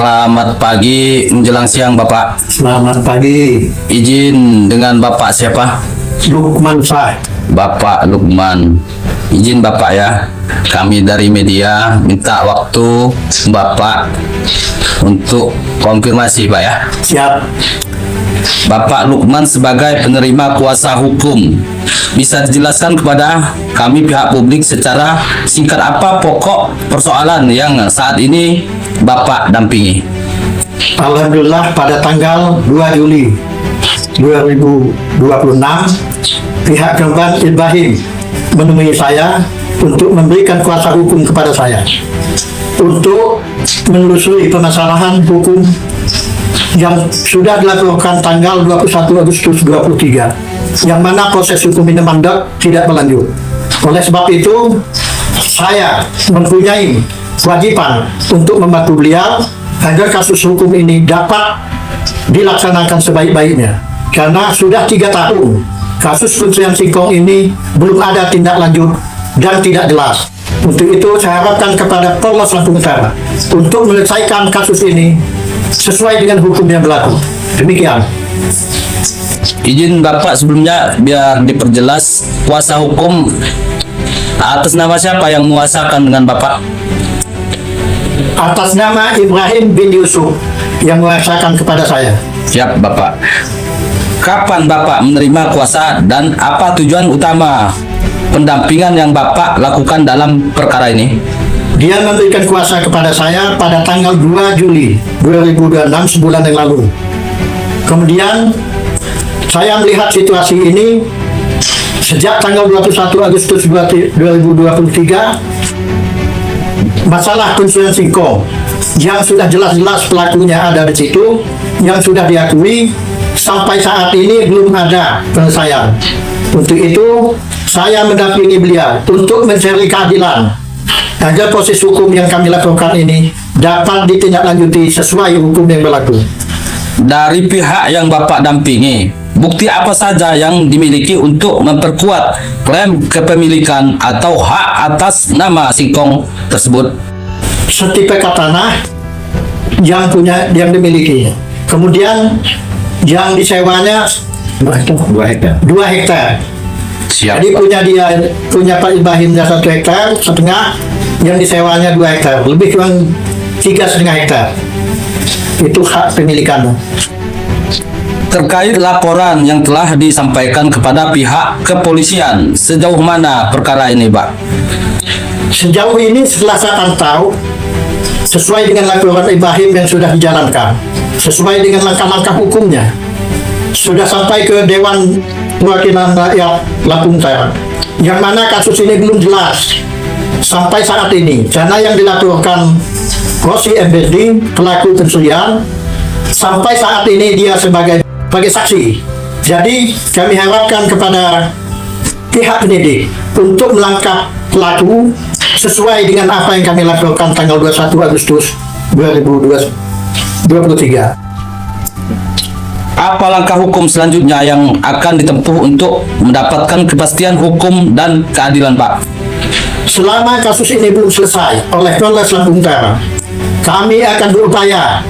Selamat pagi menjelang siang Bapak. Selamat pagi. Izin dengan Bapak siapa? Lukman Syah. Bapak Lukman. Izin Bapak ya. Kami dari media minta waktu Bapak untuk konfirmasi Pak ya. Siap. Bapak Lukman sebagai penerima kuasa hukum, bisa dijelaskan kepada kami pihak publik secara singkat apa pokok persoalan yang saat ini Bapak dampingi? Alhamdulillah pada tanggal 2 Juli 2026 pihak korban Ibrahim menemui saya untuk memberikan kuasa hukum kepada saya untuk menelusuri permasalahan hukum yang sudah dilakukan tanggal 21 Agustus 2023 yang mana proses hukum ini mandek tidak berlanjut. Oleh sebab itu saya mempunyai kewajiban untuk membantu beliau agar kasus hukum ini dapat dilaksanakan sebaik-baiknya, karena sudah 3 tahun kasus pencurian singkong ini belum ada tindak lanjut dan tidak jelas. Untuk itu saya harapkan kepada Polres Lampung Utara untuk menyelesaikan kasus ini sesuai dengan hukum yang berlaku. Demikian. Izin Bapak sebelumnya biar diperjelas, kuasa hukum atas nama siapa yang menguasakan dengan Bapak? Atas nama Ibrahim bin Yusuf yang menguasakan kepada saya. Siap Bapak. Kapan Bapak menerima kuasa dan apa tujuan utama pendampingan yang Bapak lakukan dalam perkara ini? Dia memberikan kuasa kepada saya pada tanggal 2 Juli 2026, sebulan yang lalu. Kemudian saya melihat situasi ini sejak tanggal 21 Agustus 2023, masalah pencurian singkong yang sudah jelas-jelas pelakunya ada di situ, yang sudah diakui, sampai saat ini belum ada penyelesaian. Untuk itu saya mendampingi beliau untuk mencari keadilan agar proses hukum yang kami lakukan ini dapat ditindaklanjuti sesuai hukum yang berlaku. Dari pihak yang Bapak dampingi, bukti apa saja yang dimiliki untuk memperkuat klaim kepemilikan atau hak atas nama singkong tersebut? Sertifikat tanah yang dimiliki, kemudian yang disewanya 2 hektar. Siap. Jadi punya Pak Ibrahim 1,5 hektar, yang disewanya 2 hektar, lebih kurang 3,5 hektar. Itu hak pemilikan. Terkait laporan yang telah disampaikan kepada pihak kepolisian, sejauh mana perkara ini, Pak? Sejauh ini setelah saya pantau, sesuai dengan laporan Ibrahim yang sudah dijalankan, sesuai dengan langkah-langkah hukumnya, sudah sampai ke Dewan Perwakilan Rakyat Lampung Utara, yang mana kasus ini belum jelas sampai saat ini, karena yang dilaporkan Rosi MBD, pelaku pencurian, sampai saat ini dia sebagai saksi. Jadi kami harapkan kepada pihak penyidik untuk melangkap pelaku sesuai dengan apa yang kami lakukan tanggal 21 Agustus 2023. Apa langkah hukum selanjutnya yang akan ditempuh untuk mendapatkan kepastian hukum dan keadilan, Pak? Selama kasus ini belum selesai oleh Polres Lampung Utara, kami akan berupaya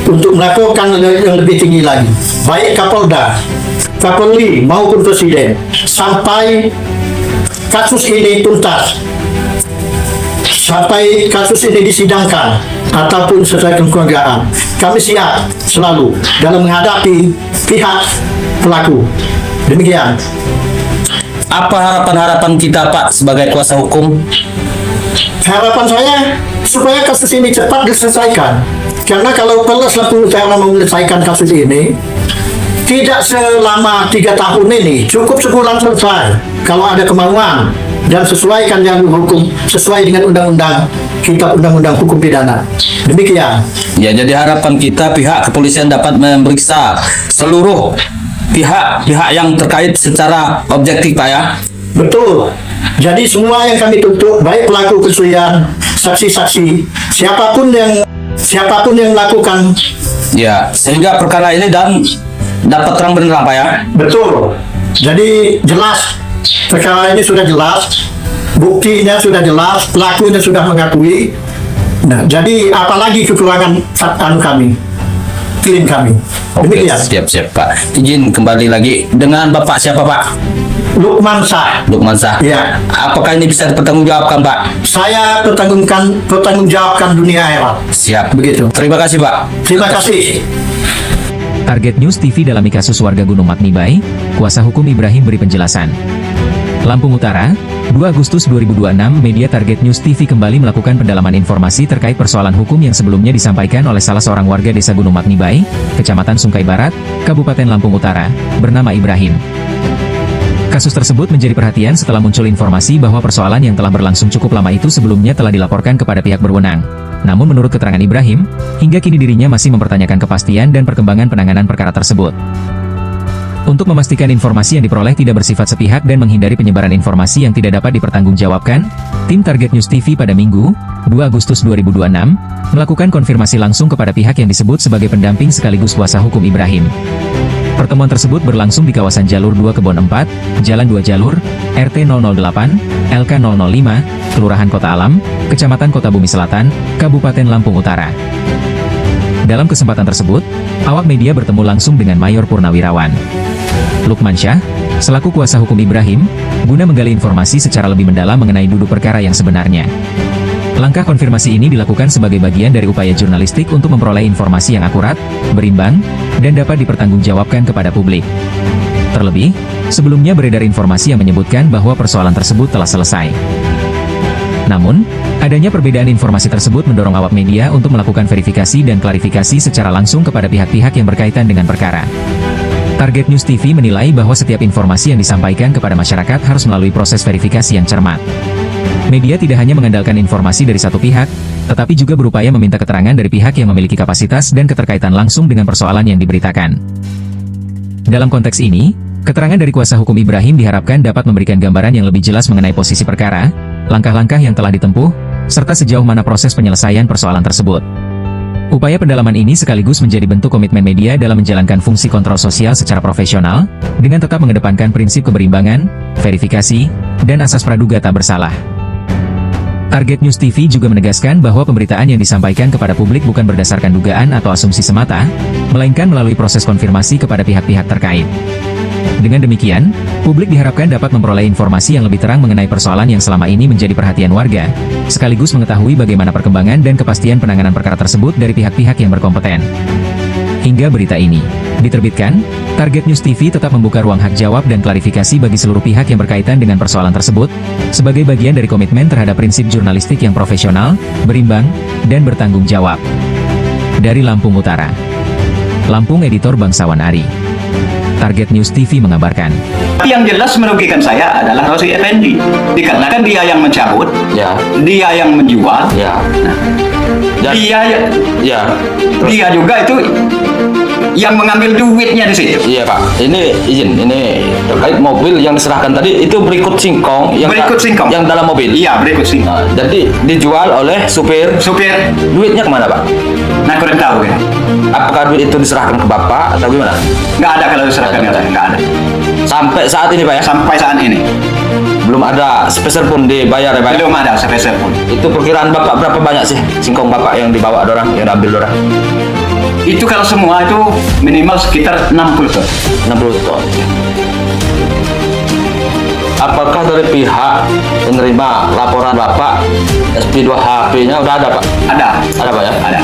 untuk melakukan yang lebih tinggi lagi, baik Kapolda, Kapolri maupun Presiden, sampai kasus ini tuntas, sampai kasus ini disidangkan ataupun sesuai kekeluargaan. Kami siap selalu dalam menghadapi pihak pelaku. Demikian. Apa harapan-harapan kita, Pak, sebagai kuasa hukum? Harapan saya supaya kasus ini cepat diselesaikan. Karena kalau Polres Lampung Utara menyelesaikan kasus ini, tidak selama 3 tahun ini, cukup sebulan selesai. Kalau ada kemauan dan sesuaikan jalur hukum sesuai dengan undang-undang kita, undang-undang hukum pidana. Demikian. Ya, jadi harapan kita pihak kepolisian dapat memeriksa seluruh pihak yang terkait secara objektif, Pak ya. Betul. Jadi semua yang kami tuntut, baik pelaku pencurian, saksi-saksi, siapapun yang melakukan. Ya, sehingga perkara ini dan dapat terang benerang, Pak ya. Betul. Jadi jelas, perkara ini sudah jelas, buktinya sudah jelas, pelakunya sudah mengakui. Nah, jadi apalagi kekurangan kami, klien kami. Oke, Demikian. siap Pak. Izin kembali lagi dengan Bapak siapa Pak? Lukman Shah. Lukman Shah. Ya. Apakah ini bisa dipertanggungjawabkan Pak? Saya pertanggungjawabkan dunia akhirat. Siap. Begitu. Terima kasih Pak. Terima kasih. Target News TV dalami kasus warga Gunung Magnibai, kuasa hukum Ibrahim beri penjelasan. Lampung Utara, 2 Agustus 2026, media Target News TV kembali melakukan pendalaman informasi terkait persoalan hukum yang sebelumnya disampaikan oleh salah seorang warga desa Gunung Magnibai, Kecamatan Sungkai Barat, Kabupaten Lampung Utara, bernama Ibrahim. Kasus tersebut menjadi perhatian setelah muncul informasi bahwa persoalan yang telah berlangsung cukup lama itu sebelumnya telah dilaporkan kepada pihak berwenang. Namun menurut keterangan Ibrahim, hingga kini dirinya masih mempertanyakan kepastian dan perkembangan penanganan perkara tersebut. Untuk memastikan informasi yang diperoleh tidak bersifat sepihak dan menghindari penyebaran informasi yang tidak dapat dipertanggungjawabkan, tim Target News TV pada Minggu, 2 Agustus 2026, melakukan konfirmasi langsung kepada pihak yang disebut sebagai pendamping sekaligus kuasa hukum Ibrahim. Pertemuan tersebut berlangsung di kawasan Jalur 2 Kebon 4, Jalan 2 Jalur, RT 008, LK 005, Kelurahan Kota Alam, Kecamatan Kota Bumi Selatan, Kabupaten Lampung Utara. Dalam kesempatan tersebut, awak media bertemu langsung dengan Mayor Purnawirawan Lukman Shah, selaku kuasa hukum Ibrahim, guna menggali informasi secara lebih mendalam mengenai duduk perkara yang sebenarnya. Langkah konfirmasi ini dilakukan sebagai bagian dari upaya jurnalistik untuk memperoleh informasi yang akurat, berimbang, dan dapat dipertanggungjawabkan kepada publik. Terlebih, sebelumnya beredar informasi yang menyebutkan bahwa persoalan tersebut telah selesai. Namun, adanya perbedaan informasi tersebut mendorong awak media untuk melakukan verifikasi dan klarifikasi secara langsung kepada pihak-pihak yang berkaitan dengan perkara. Target News TV menilai bahwa setiap informasi yang disampaikan kepada masyarakat harus melalui proses verifikasi yang cermat. Media tidak hanya mengandalkan informasi dari satu pihak, tetapi juga berupaya meminta keterangan dari pihak yang memiliki kapasitas dan keterkaitan langsung dengan persoalan yang diberitakan. Dalam konteks ini, keterangan dari kuasa hukum Ibrahim diharapkan dapat memberikan gambaran yang lebih jelas mengenai posisi perkara, langkah-langkah yang telah ditempuh, serta sejauh mana proses penyelesaian persoalan tersebut. Upaya pendalaman ini sekaligus menjadi bentuk komitmen media dalam menjalankan fungsi kontrol sosial secara profesional, dengan tetap mengedepankan prinsip keberimbangan, verifikasi, dan asas praduga tak bersalah. Target News TV juga menegaskan bahwa pemberitaan yang disampaikan kepada publik bukan berdasarkan dugaan atau asumsi semata, melainkan melalui proses konfirmasi kepada pihak-pihak terkait. Dengan demikian, publik diharapkan dapat memperoleh informasi yang lebih terang mengenai persoalan yang selama ini menjadi perhatian warga, sekaligus mengetahui bagaimana perkembangan dan kepastian penanganan perkara tersebut dari pihak-pihak yang berkompeten. Hingga berita ini diterbitkan, Target News TV tetap membuka ruang hak jawab dan klarifikasi bagi seluruh pihak yang berkaitan dengan persoalan tersebut, sebagai bagian dari komitmen terhadap prinsip jurnalistik yang profesional, berimbang, dan bertanggung jawab. Dari Lampung Utara, Lampung, Editor Bangsawan Ari. Target News TV mengabarkan. Yang jelas merugikan saya adalah Rosi Effendi, dikarenakan dia yang mencabut, Ya. dia yang menjual, Ya. Ya. dia juga itu yang mengambil duitnya di situ. Iya Pak, ini izin, ini terkait mobil yang diserahkan tadi itu berikut singkong yang Berikut singkong. yang dalam mobil. Iya, berikut sih. Nah, jadi dijual oleh supir. Supir, Duitnya kemana Pak? nah kurang tahu ya. Apakah duit itu diserahkan ke Bapak atau gimana? Nggak ada kalau diserahkan, nggak ada. Sampai saat ini Pak ya? Sampai saat ini Belum ada sepeser pun dibayar ya Pak? belum ada sepeser pun. Itu perkiraan Bapak berapa banyak sih singkong Bapak yang dibawa orang, yang diambil orang? Itu kalau semua itu minimal sekitar 60 ton. 60 ton. Apakah dari pihak penerima laporan Bapak SP2HP-nya udah ada Pak? Ada. Ada Pak ya? Ada.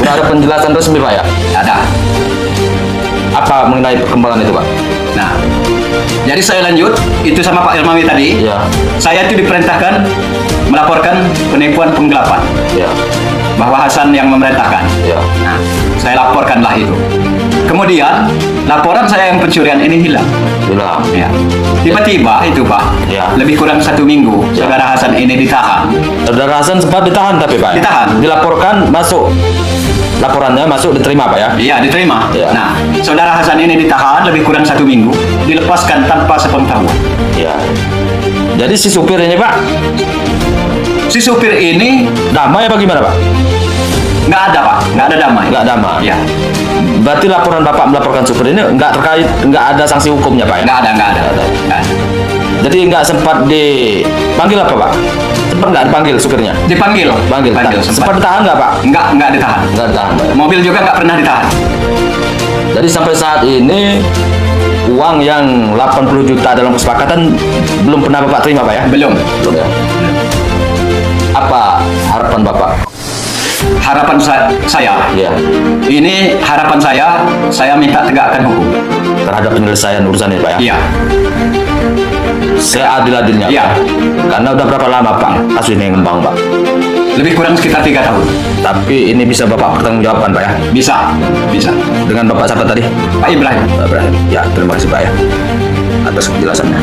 Udah ada penjelasan resmi Pak ya? Ada. Apa mengenai perkembangan itu Pak? Nah, jadi saya lanjut itu sama Pak Ilmawi tadi. Iya. Saya itu diperintahkan melaporkan penipuan penggelapan Iya. bahwa Hasan yang memerintahkan. Iya. Nah, saya laporkanlah itu. Kemudian laporan saya yang pencurian ini hilang. Hilang. Ya. Tiba-tiba itu Pak, Ya. lebih kurang 1 minggu, Ya. saudara Hasan ini ditahan. Saudara Hasan sempat ditahan tapi Pak? ya? Ditahan. Dilaporkan masuk. Laporannya masuk diterima Pak ya? Iya, diterima. Ya. Nah, saudara Hasan ini ditahan lebih kurang 1 minggu, dilepaskan tanpa sepengetahuan. Iya. Jadi si supir ini Pak, Si supir ini damai apa gimana Pak? nggak ada Pak, nggak ada damai. Nggak damai. Ya, Berarti laporan Bapak melaporkan supir ini nggak terkait, nggak ada sanksi hukumnya Pak ya? nggak ada. Jadi nggak sempat dipanggil apa Pak? Sempat nggak dipanggil supirnya? Dipanggil. Panggil. Sempat ditahan nggak Pak? Enggak ditahan. Nggak ditahan. Pak. Mobil juga nggak pernah ditahan. Jadi sampai saat ini uang yang 80 juta dalam kesepakatan belum pernah Bapak terima Pak ya? Belum. Belum ya. Apa harapan Bapak? Harapan saya. Ya, Ini harapan saya minta tegakkan hukum. terhadap penyelesaian urusan ini Pak ya? Iya. Seadil-adilnya Iya. Pak. Karena udah berapa lama Pak kasus ini ngembang Pak? Lebih kurang sekitar 3 tahun. Tapi ini bisa Bapak pertanggungjawabkan Pak ya? Bisa. Dengan Bapak siapa tadi? Pak Ibrahim. Pak Ibrahim. Ya, terima kasih Pak ya atas penjelasannya.